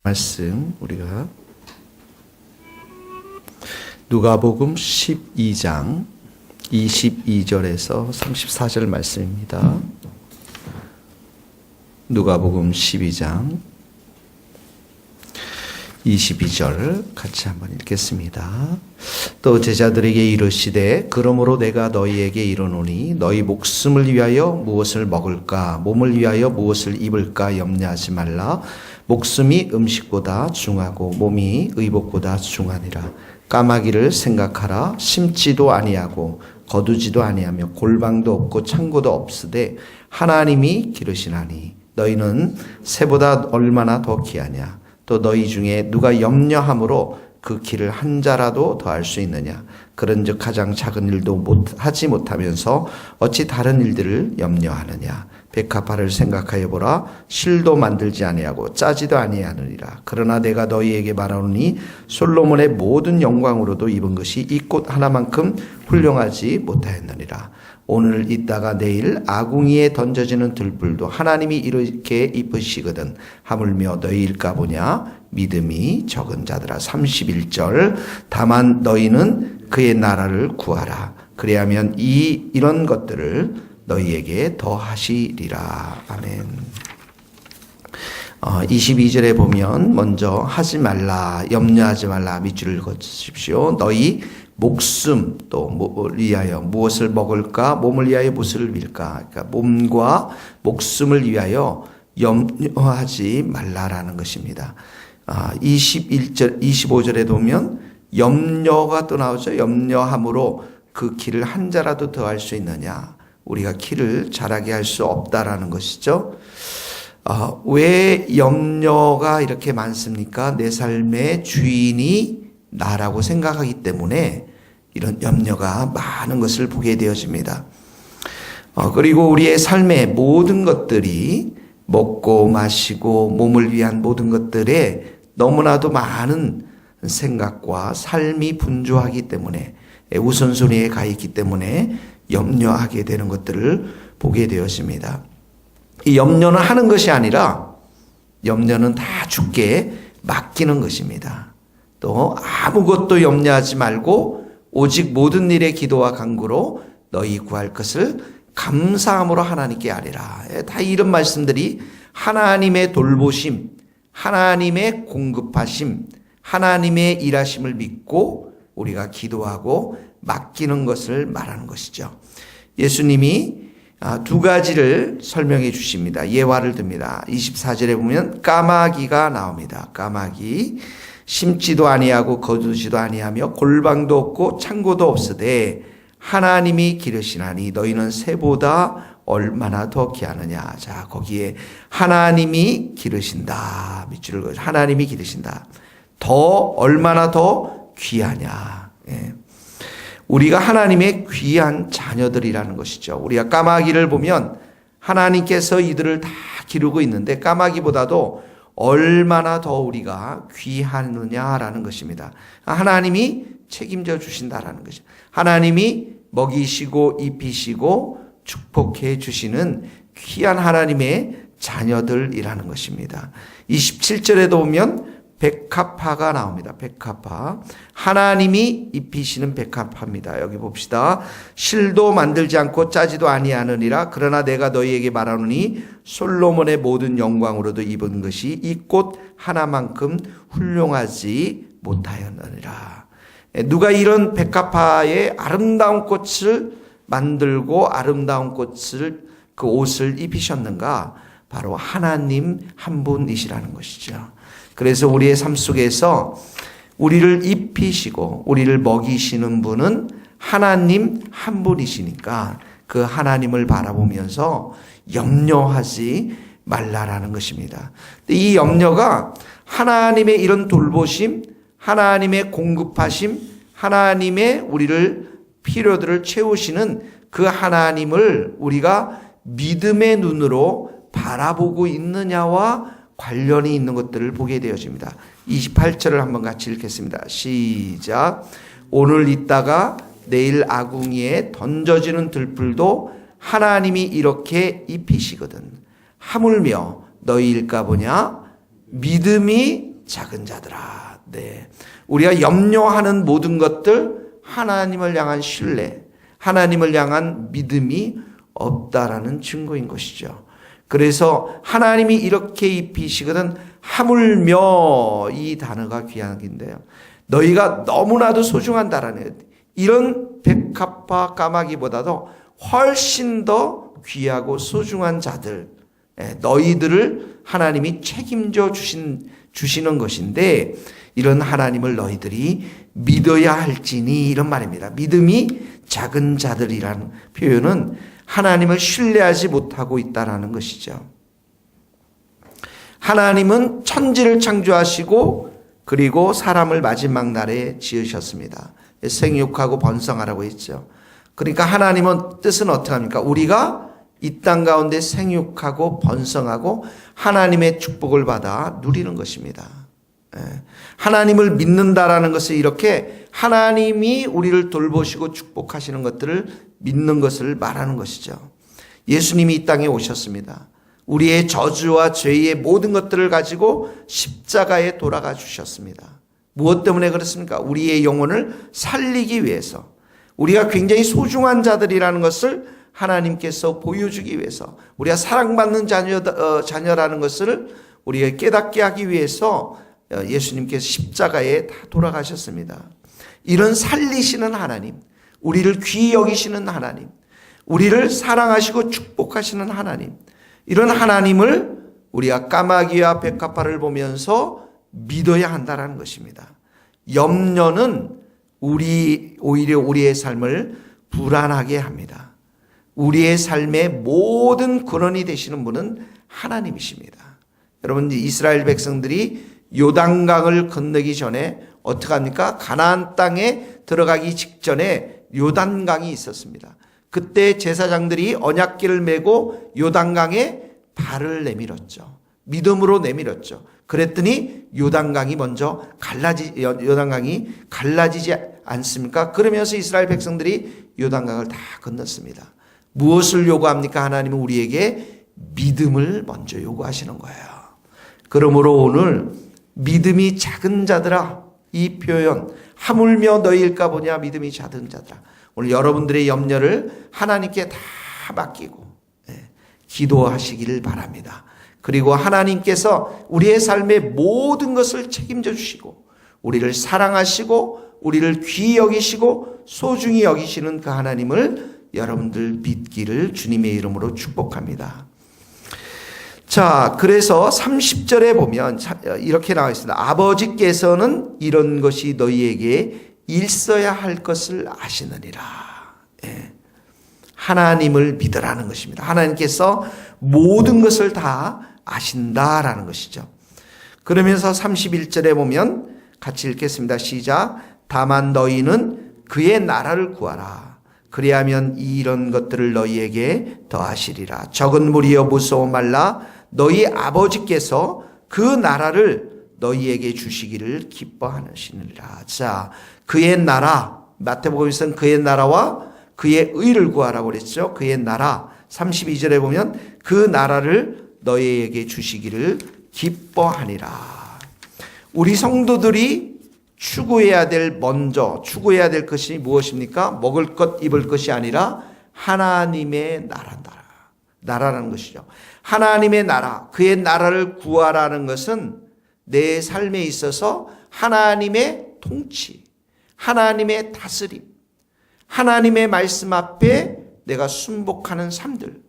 말씀 우리가 누가복음 12장 22절에서 34절 말씀입니다. 누가복음 12장 22절 같이 한번 읽겠습니다. 또 제자들에게 이르시되 그러므로 내가 너희에게 이르노니 너희 목숨을 위하여 무엇을 먹을까 몸을 위하여 무엇을 입을까 염려하지 말라. 목숨이 음식보다 중하고 몸이 의복보다 중하니라. 까마귀를 생각하라. 심지도 아니하고 거두지도 아니하며 골방도 없고 창고도 없으되 하나님이 기르시나니 너희는 새보다 얼마나 더 귀하냐. 또 너희 중에 누가 염려함으로 그 길을 한 자라도 더할 수 있느냐. 그런즉 가장 작은 일도 하지 못하면서 어찌 다른 일들을 염려하느냐. 백합화를 생각하여 보라. 실도 만들지 아니하고 짜지도 아니하느니라. 그러나 내가 너희에게 말하노니 솔로몬의 모든 영광으로도 입은 것이 이 꽃 하나만큼 훌륭하지 못하였느니라. 오늘 있다가 내일 아궁이에 던져지는 들불도 하나님이 이렇게 입으시거든 하물며 너희일까 보냐. 믿음이 적은 자들아. 31절 다만 너희는 그의 나라를 구하라. 그래야면 이런 것들을 너희에게 더하시리라. 아멘. 22절에 보면 먼저 하지 말라, 염려하지 말라 밑줄을 그으십시오. 너희 목숨 또 위하여 무엇을 먹을까 몸을 위하여 무엇을 빌까. 그러니까 몸과 목숨을 위하여 염려하지 말라라는 것입니다. 21절 25절에 보면 염려가 또 나오죠. 염려함으로 그 길을 한 자라도 더할 수 있느냐. 우리가 길을 자라게 할 수 없다라는 것이죠. 왜 염려가 이렇게 많습니까? 내 삶의 주인이 나라고 생각하기 때문에 이런 염려가 많은 것을 보게 되어집니다. 그리고 우리의 삶의 모든 것들이 먹고 마시고 몸을 위한 모든 것들에 너무나도 많은 생각과 삶이 분주하기 때문에 우선순위에 가 있기 때문에 염려하게 되는 것들을 보게 되었습니다. 이 염려는 하는 것이 아니라 염려는 다 주께 맡기는 것입니다. 또 아무것도 염려하지 말고 오직 모든 일에 기도와 간구로 너희 구할 것을 감사함으로 하나님께 아뢰라. 다 이런 말씀들이 하나님의 돌보심, 하나님의 공급하심, 하나님의 일하심을 믿고 우리가 기도하고 맡기는 것을 말하는 것이죠. 예수님이 두 가지를 설명해 주십니다. 예화를 듭니다. 24절에 보면 까마귀가 나옵니다. 까마귀 심지도 아니하고 거두지도 아니하며 골방도 없고 창고도 없으되 하나님이 기르시나니 너희는 새보다 얼마나 더 귀하느냐. 자, 거기에 하나님이 기르신다. 밑줄을 그어서 하나님이 기르신다. 더 얼마나 더 귀하냐. 예. 우리가 하나님의 귀한 자녀들이라는 것이죠. 우리가 까마귀를 보면 하나님께서 이들을 다 기르고 있는데 까마귀보다도 얼마나 더 우리가 귀하느냐라는 것입니다. 하나님이 책임져 주신다라는 것이죠. 하나님이 먹이시고 입히시고 축복해 주시는 귀한 하나님의 자녀들이라는 것입니다. 27절에도 보면 백합화가 나옵니다. 백합화. 하나님이 입히시는 백합화입니다. 여기 봅시다. 실도 만들지 않고 짜지도 아니하느니라. 그러나 내가 너희에게 말하노니 솔로몬의 모든 영광으로도 입은 것이 이 꽃 하나만큼 훌륭하지 못하였느니라. 누가 이런 백합화의 아름다운 꽃을 만들고 아름다운 꽃을 그 옷을 입히셨는가? 바로 하나님 한 분이시라는 것이죠. 그래서 우리의 삶 속에서 우리를 입히시고 우리를 먹이시는 분은 하나님 한 분이시니까 그 하나님을 바라보면서 염려하지 말라라는 것입니다. 이 염려가 하나님의 이런 돌보심, 하나님의 공급하심, 하나님의 우리를 필요들을 채우시는 그 하나님을 우리가 믿음의 눈으로 바라보고 있느냐와 관련이 있는 것들을 보게 되어집니다. 28절을 한번 같이 읽겠습니다. 시작. 오늘 있다가 내일 아궁이에 던져지는 들불도 하나님이 이렇게 입히시거든 하물며 너희일까 보냐. 믿음이 작은 자들아. 네. 우리가 염려하는 모든 것들, 하나님을 향한 신뢰, 하나님을 향한 믿음이 없다라는 증거인 것이죠. 그래서 하나님이 이렇게 입히시거든. 하물며, 이 단어가 귀한인데요. 너희가 너무나도 소중한다라는, 이런 백합화 까마귀보다도 훨씬 더 귀하고 소중한 자들, 너희들을 하나님이 책임져 주시는 것인데, 이런 하나님을 너희들이 믿어야 할지니, 이런 말입니다. 믿음이 작은 자들이라는 표현은 하나님을 신뢰하지 못하고 있다라는 것이죠. 하나님은 천지를 창조하시고 그리고 사람을 마지막 날에 지으셨습니다. 생육하고 번성하라고 했죠. 그러니까 하나님은 뜻은 어떻게 합니까? 우리가 이 땅 가운데 생육하고 번성하고 하나님의 축복을 받아 누리는 것입니다. 하나님을 믿는다라는 것을 이렇게 하나님이 우리를 돌보시고 축복하시는 것들을 믿는 것을 말하는 것이죠. 예수님이 이 땅에 오셨습니다. 우리의 저주와 죄의 모든 것들을 가지고 십자가에 돌아가 주셨습니다. 무엇 때문에 그렇습니까? 우리의 영혼을 살리기 위해서, 우리가 굉장히 소중한 자들이라는 것을 하나님께서 보여주기 위해서, 우리가 사랑받는 자녀라는 것을 우리가 깨닫게 하기 위해서 예수님께서 십자가에 다 돌아가셨습니다. 이런 살리시는 하나님, 우리를 귀히 여기시는 하나님, 우리를 사랑하시고 축복하시는 하나님, 이런 하나님을 우리가 까마귀와 백합화를 보면서 믿어야 한다는 것입니다. 염려는 오히려 우리의 삶을 불안하게 합니다. 우리의 삶의 모든 근원이 되시는 분은 하나님이십니다. 여러분, 이스라엘 백성들이 요단강을 건너기 전에 어떻게 합니까? 가나안 땅에 들어가기 직전에 요단강이 있었습니다. 그때 제사장들이 언약궤를 메고 요단강에 발을 내밀었죠. 믿음으로 내밀었죠. 그랬더니 요단강이 갈라지지 않습니까? 그러면서 이스라엘 백성들이 요단강을 다 건넜습니다. 무엇을 요구합니까? 하나님은 우리에게 믿음을 먼저 요구하시는 거예요. 그러므로 오늘 믿음이 작은 자들아, 이 표현, 하물며 너희일까 보냐, 믿음이 작은 자들아. 오늘 여러분들의 염려를 하나님께 다 맡기고 기도하시기를 바랍니다. 그리고 하나님께서 우리의 삶의 모든 것을 책임져 주시고 우리를 사랑하시고 우리를 귀히 여기시고 소중히 여기시는 그 하나님을 여러분들 믿기를 주님의 이름으로 축복합니다. 자, 그래서 30절에 보면 이렇게 나와 있습니다. 아버지께서는 이런 것이 너희에게 있어야 할 것을 아시느니라. 하나님을 믿으라는 것입니다. 하나님께서 모든 것을 다 아신다라는 것이죠. 그러면서 31절에 보면 같이 읽겠습니다. 시작. 다만 너희는 그의 나라를 구하라. 그리하면 이런 것들을 너희에게 더하시리라. 적은 무리여 무서워 말라. 너희 아버지께서 그 나라를 너희에게 주시기를 기뻐하시느니라. 자, 그의 나라, 마태복음에서는 그의 나라와 그의 의를 구하라고 그랬죠. 그의 나라. 32절에 보면 그 나라를 너희에게 주시기를 기뻐하니라. 우리 성도들이 추구해야 될 것이 무엇입니까? 먹을 것, 입을 것이 아니라 하나님의 나라라는 것이죠. 하나님의 나라, 그의 나라를 구하라는 것은 내 삶에 있어서 하나님의 통치, 하나님의 다스림, 하나님의 말씀 앞에 내가 순복하는 삶들.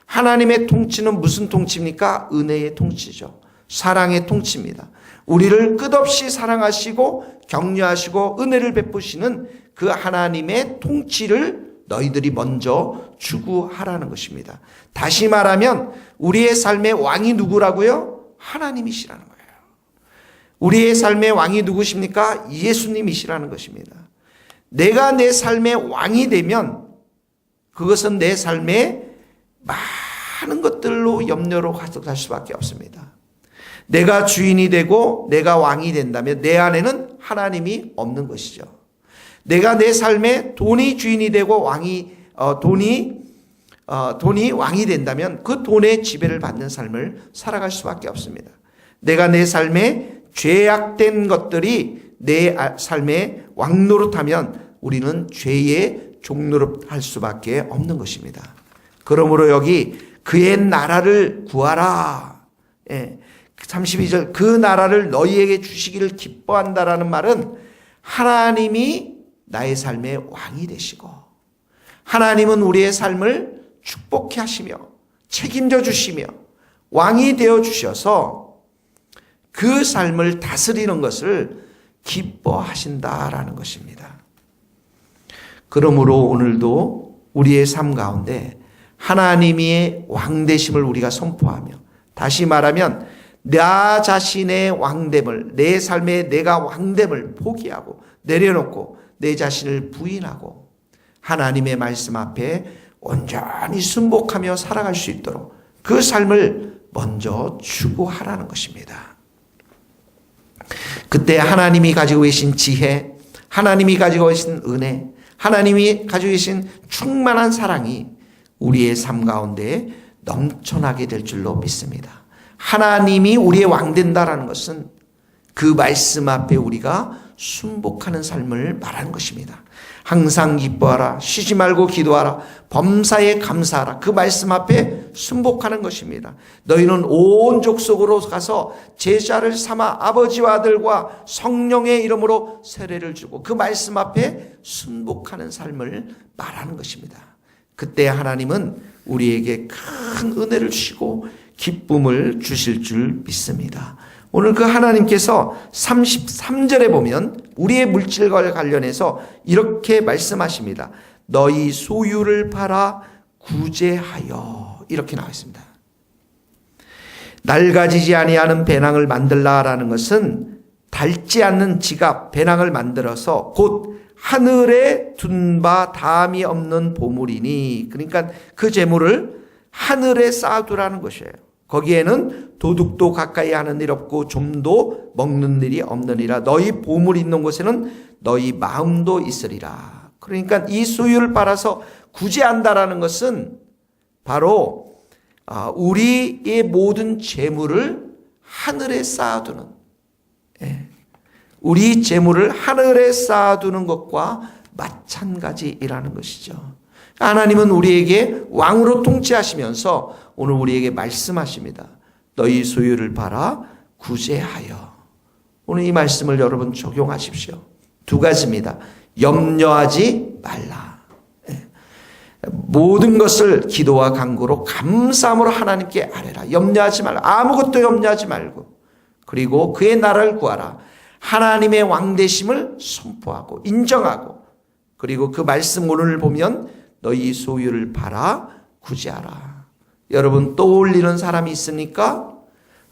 하나님의 통치는 무슨 통치입니까? 은혜의 통치죠. 사랑의 통치입니다. 우리를 끝없이 사랑하시고 격려하시고 은혜를 베푸시는 그 하나님의 통치를 너희들이 먼저 추구하라는 것입니다. 다시 말하면 우리의 삶의 왕이 누구라고요? 하나님이시라는 거예요. 우리의 삶의 왕이 누구십니까? 예수님이시라는 것입니다. 내가 내 삶의 왕이 되면 그것은 내 삶의 많은 것들로 염려로 가득할 수밖에 없습니다. 내가 주인이 되고 내가 왕이 된다면 내 안에는 하나님이 없는 것이죠. 내가 내 삶에 돈이 주인이 되고 돈이 왕이 된다면 그 돈의 지배를 받는 삶을 살아갈 수밖에 없습니다. 내가 내 삶에 죄악된 것들이 내 삶에 왕노릇하면 우리는 죄의 종노릇할 수밖에 없는 것입니다. 그러므로 여기 그의 나라를 구하라. 32절 그 나라를 너희에게 주시기를 기뻐한다라는 말은 하나님이 나의 삶의 왕이 되시고 하나님은 우리의 삶을 축복해 하시며 책임져 주시며 왕이 되어 주셔서 그 삶을 다스리는 것을 기뻐하신다라는 것입니다. 그러므로 오늘도 우리의 삶 가운데 하나님의 왕되심을 우리가 선포하며, 다시 말하면 나 자신의 왕됨을, 내 삶에 내가 왕됨을 포기하고 내려놓고 내 자신을 부인하고 하나님의 말씀 앞에 온전히 순복하며 살아갈 수 있도록 그 삶을 먼저 추구하라는 것입니다. 그때 하나님이 가지고 계신 지혜, 하나님이 가지고 계신 은혜, 하나님이 가지고 계신 충만한 사랑이 우리의 삶 가운데 넘쳐나게 될 줄로 믿습니다. 하나님이 우리의 왕 된다라는 것은 그 말씀 앞에 우리가 순복하는 삶을 말하는 것입니다. 항상 기뻐하라, 쉬지 말고 기도하라, 범사에 감사하라. 그 말씀 앞에 순복하는 것입니다. 너희는 온 족속으로 가서 제자를 삼아 아버지와 아들과 성령의 이름으로 세례를 주고 그 말씀 앞에 순복하는 삶을 말하는 것입니다. 그때 하나님은 우리에게 큰 은혜를 주시고 기쁨을 주실 줄 믿습니다. 오늘 그 하나님께서 33절에 보면 우리의 물질과 관련해서 이렇게 말씀하십니다. 너희 소유를 팔아 구제하여, 이렇게 나와 있습니다. 낡아지지 아니하는 배낭을 만들라라는 것은 닳지 않는 지갑, 배낭을 만들어서 곧 하늘에 둔 바 다함이 없는 보물이니, 그러니까 그 재물을 하늘에 쌓아두라는 것이에요. 거기에는 도둑도 가까이 하는 일 없고 좀도 먹는 일이 없느니라. 너희 보물이 있는 곳에는 너희 마음도 있으리라. 그러니까 이 소유를 팔아서 구제한다라는 것은 바로 우리의 모든 재물을 하늘에 쌓아두는, 우리 재물을 하늘에 쌓아두는 것과 마찬가지이라는 것이죠. 하나님은 우리에게 왕으로 통치하시면서 오늘 우리에게 말씀하십니다. 너희 소유를 팔아 구제하여. 오늘 이 말씀을 여러분 적용하십시오. 두 가지입니다. 염려하지 말라. 모든 것을 기도와 간구로 감사함으로 하나님께 아뢰라. 염려하지 말라. 아무것도 염려하지 말고, 그리고 그의 나라를 구하라. 하나님의 왕되심을 선포하고 인정하고, 그리고 그 말씀 오늘 보면 너희 소유를 팔아 구제하라. 여러분 떠올리는 사람이 있습니까?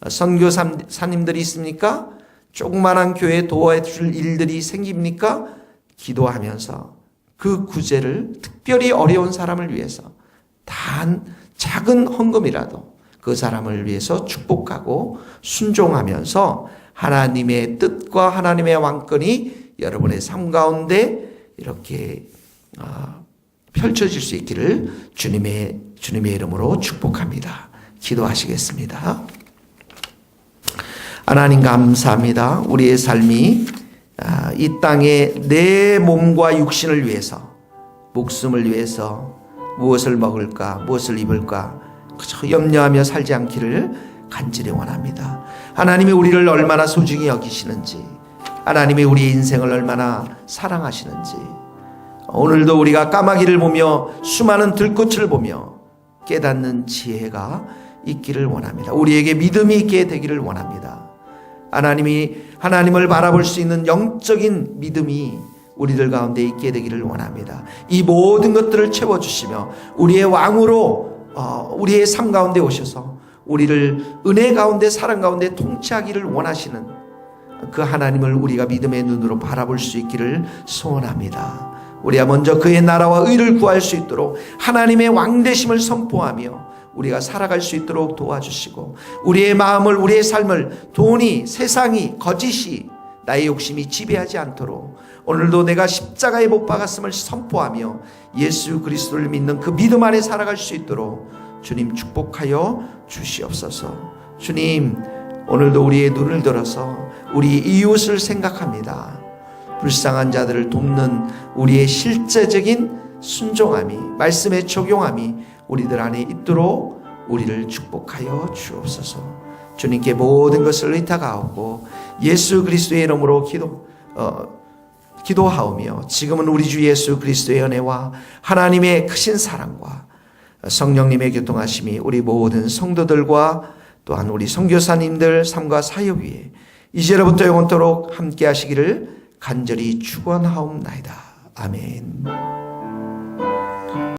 선교사님들이 있습니까? 조그만한 교회에 도와줄 일들이 생깁니까? 기도하면서 그 구제를, 특별히 어려운 사람을 위해서 단 작은 헌금이라도 그 사람을 위해서 축복하고 순종하면서 하나님의 뜻과 하나님의 왕권이 여러분의 삶 가운데 이렇게 펼쳐질 수 있기를 주님의 이름으로 축복합니다. 기도하시겠습니다. 하나님 감사합니다. 우리의 삶이 이 땅에 내 몸과 육신을 위해서, 목숨을 위해서 무엇을 먹을까, 무엇을 입을까 그저 염려하며 살지 않기를 간절히 원합니다. 하나님이 우리를 얼마나 소중히 여기시는지, 하나님이 우리의 인생을 얼마나 사랑하시는지, 오늘도 우리가 까마귀를 보며 수많은 들꽃을 보며 깨닫는 지혜가 있기를 원합니다. 우리에게 믿음이 있게 되기를 원합니다. 하나님을 바라볼 수 있는 영적인 믿음이 우리들 가운데 있게 되기를 원합니다. 이 모든 것들을 채워주시며 우리의 왕으로 우리의 삶 가운데 오셔서 우리를 은혜 가운데 사랑 가운데 통치하기를 원하시는 그 하나님을 우리가 믿음의 눈으로 바라볼 수 있기를 소원합니다. 우리가 먼저 그의 나라와 의를 구할 수 있도록 하나님의 왕되심을 선포하며 우리가 살아갈 수 있도록 도와주시고, 우리의 마음을, 우리의 삶을 돈이, 세상이, 거짓이, 나의 욕심이 지배하지 않도록 오늘도 내가 십자가에 못 박았음을 선포하며 예수 그리스도를 믿는 그 믿음 안에 살아갈 수 있도록 주님 축복하여 주시옵소서. 주님, 오늘도 우리의 눈을 들어서 우리 이웃을 생각합니다. 불쌍한 자들을 돕는 우리의 실제적인 순종함이, 말씀의 적용함이 우리들 안에 있도록 우리를 축복하여 주옵소서. 주님께 모든 것을 의탁하옵고 예수 그리스도의 이름으로 기도하오며, 지금은 우리 주 예수 그리스도의 은혜와 하나님의 크신 사랑과 성령님의 교통하심이 우리 모든 성도들과 또한 우리 선교사님들 삶과 사역 위에 이제로부터 영원토록 함께 하시기를 간절히 축원하옵나이다. 아멘.